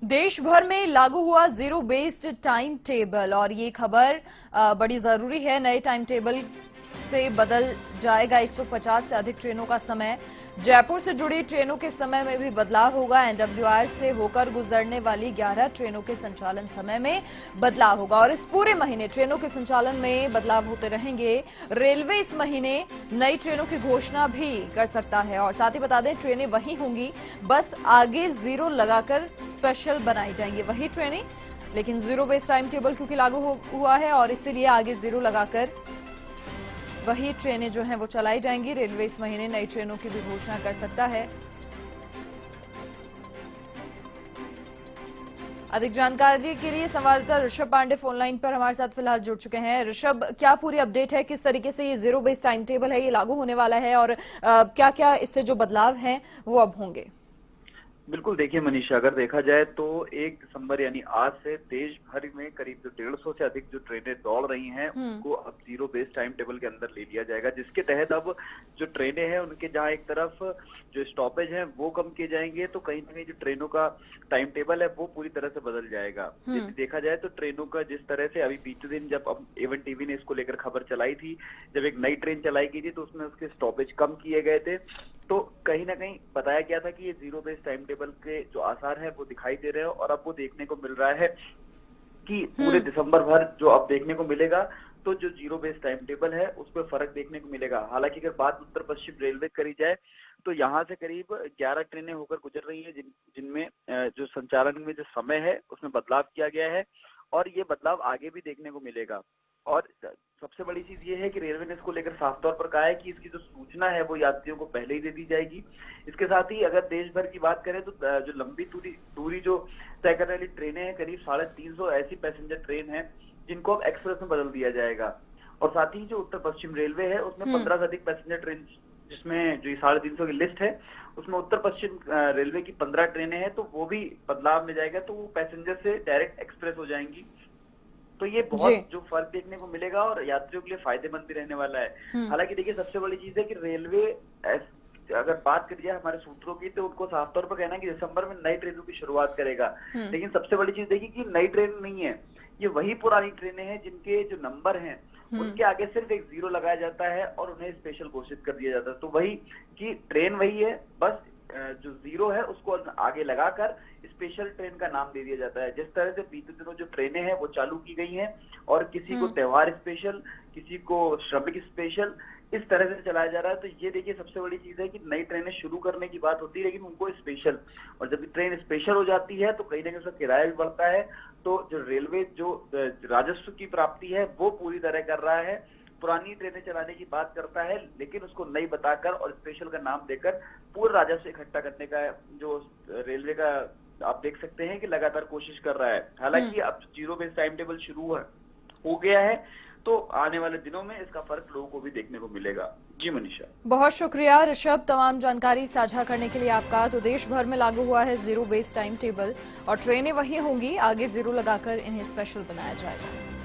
देश भर में लागू हुआ जीरो बेस्ड टाइम टेबल और ये खबर बड़ी जरूरी है। नए टाइम टेबल से बदल जाएगा 150 से अधिक ट्रेनों का समय। जयपुर से जुड़ी ट्रेनों के समय में भी बदलाव होगा। एनडब्ल्यूआर से होकर गुजरने वाली 11 ट्रेनों के संचालन समय में बदलाव होगा और इस पूरे महीने ट्रेनों के संचालन में बदलाव होते रहेंगे। रेलवे इस महीने नई ट्रेनों की घोषणा भी कर सकता है और साथ ही बता दें ट्रेनें वही होंगी, बस आगे जीरो लगाकर स्पेशल बनाई जाएंगी वही ट्रेनें, लेकिन जीरो बेस्ड टाइम टेबल क्योंकि लागू हुआ है और इसीलिए आगे जीरो लगाकर वही ट्रेनें जो हैं वो चलाई जाएंगी। रेलवे इस महीने नई ट्रेनों की भी घोषणा कर सकता है। अधिक जानकारी के लिए संवाददाता ऋषभ पांडे फोनलाइन पर हमारे साथ फिलहाल जुड़ चुके हैं। ऋषभ, क्या पूरी अपडेट है, किस तरीके से ये जीरो बेस्ड टाइम टेबल है ये लागू होने वाला है और क्या क्या इससे जो बदलाव हैं वो अब होंगे? बिल्कुल, देखिए मनीषा, अगर देखा जाए तो 1 दिसंबर यानी आज से देश भर में करीब जो 150 से अधिक जो ट्रेनें दौड़ रही हैं उनको अब जीरो बेस्ड टाइम टेबल के अंदर ले लिया जाएगा, जिसके तहत अब जो ट्रेनें हैं उनके जहां एक तरफ जो स्टॉपेज हैं वो कम किए जाएंगे, तो कहीं ना कहीं जो ट्रेनों का टाइम टेबल है वो पूरी तरह से बदल जाएगा। यदि देखा जाए तो ट्रेनों का जिस तरह से अभी बीते दिन जब अब एवन टीवी ने इसको लेकर खबर चलाई थी, जब एक नई ट्रेन चलाई गई थी तो उसमें उसके स्टॉपेज कम किए गए थे, तो कहीं ना कहीं बताया गया था कि ये जीरो बेस्ड टाइम टेबल के जो आसार है वो दिखाई दे रहे हैं और अब वो देखने को मिल रहा है कि पूरे दिसंबर भर जो अब देखने को मिलेगा तो जो जीरो बेस्ड टाइम टेबल है उस पर फर्क देखने को मिलेगा। हालांकि अगर बात उत्तर पश्चिम रेलवे करी जाए तो यहाँ से करीब 11 ट्रेनें होकर गुजर रही हैं जिनमें जो संचालन में जो समय है उसमें बदलाव किया गया है और ये बदलाव आगे भी देखने को मिलेगा। और सबसे बड़ी चीज ये है कि रेलवे ने इसको लेकर साफ तौर पर कहा है कि इसकी जो सूचना है वो यात्रियों को पहले ही दे दी जाएगी। इसके साथ ही अगर देश भर की बात करें तो जो लंबी दूरी जो तय करने वाली ट्रेनें हैं, करीब 350 ऐसी पैसेंजर ट्रेन है जिनको अब एक्सप्रेस में बदल दिया जाएगा। और साथ ही जो उत्तर पश्चिम रेलवे है उसमें 15 से अधिक पैसेंजर ट्रेन, जिसमें जो 350 की लिस्ट है उसमें उत्तर पश्चिम रेलवे की 15 ट्रेनें हैं, तो वो भी बदलाव में जाएगा, तो वो पैसेंजर से डायरेक्ट एक्सप्रेस हो जाएंगी। तो ये बहुत जो फर्क देखने को मिलेगा और यात्रियों के लिए फायदेमंद भी रहने वाला है। हालांकि देखिए सबसे बड़ी चीज है कि रेलवे अगर बात करी जाए हमारे सूत्रों की तो उनको साफ तौर पर कहना है कि दिसंबर में नई ट्रेनों की शुरुआत करेगा, लेकिन सबसे बड़ी चीज देखिए कि नई ट्रेन नहीं है, ये वही पुरानी ट्रेनें हैं जिनके जो नंबर हैं उनके आगे सिर्फ एक जीरो लगाया जाता है और उन्हें स्पेशल घोषित कर दिया जाता है। तो वही कि ट्रेन वही है, बस जो जीरो है उसको आगे लगाकर स्पेशल ट्रेन का नाम दे दिया जाता है। जिस तरह से बीते दिनों जो ट्रेनें हैं वो चालू की गई हैं और किसी को त्योहार स्पेशल, किसी को श्रमिक स्पेशल, इस तरह से चलाया जा रहा है। तो ये देखिए सबसे बड़ी चीज है कि नई ट्रेनें शुरू करने की बात होती है लेकिन उनको स्पेशल, और जब ट्रेन स्पेशल हो जाती है तो कहीं ना कहीं उसका किराया भी बढ़ता है। तो जो रेलवे जो राजस्व की प्राप्ति है वो पूरी तरह कर रहा है, पुरानी ट्रेनें चलाने की बात करता है लेकिन उसको नई बताकर और स्पेशल का नाम देकर पूरा राजस्व इकट्ठा करने का जो रेलवे का आप देख सकते हैं कि लगातार कोशिश कर रहा है। हालांकि अब जीरो बेस्ड टाइम टेबल शुरू हो गया है तो आने वाले दिनों में इसका फर्क लोगों को भी देखने को मिलेगा। जी मनीषा, बहुत शुक्रिया ऋषभ तमाम जानकारी साझा करने के लिए आपका। तो देश भर में लागू हुआ है जीरो बेस्ड टाइम टेबल और ट्रेनें वही होंगी, आगे जीरो लगाकर इन्हें स्पेशल बनाया जाएगा।